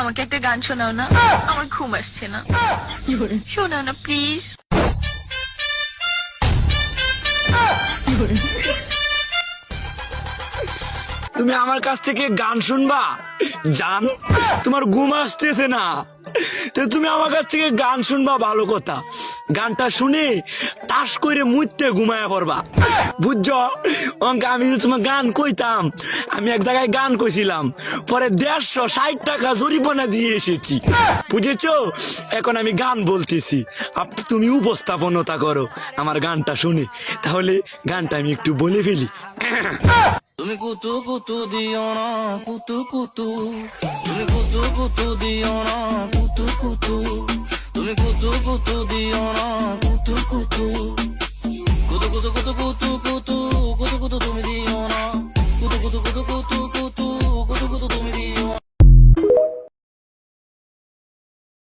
আমাকে একটা গান শোনাও না, আমার ঘুম আসছে না। শোনাও না প্লিজ। তুমি আমার কাছ থেকে গান শুনবা? জান, তোমার ঘুম আসতেছে না, তো তুমি আমার কাছ থেকে গান শুনবা ভালো কথা। গানটা শুনে তাস করে মুইতে ঘুমায়া পড়বা, বুঝছো? আমি যে তোমার গান কইতাম, আমি এক জায়গায় গান কইছিলাম, পরে 160 টাকা জরিমানা দিয়ে এসেছি, বুঝেছো? এখন আমি গান বলতেছি, তুমি উপস্থাপনতা করো আমার গানটা শুনে। তাহলে গানটা আমি একটু বলে ফেলি। তুমি কুতু কুতু দিও না কুতু কুতু, তুমি কুতু কুতু দিও না কুতু কুতু, তুমি কুতু কুতু দিও না কুতু কুতু, কুতু কুতু কুতু কুতু কুতু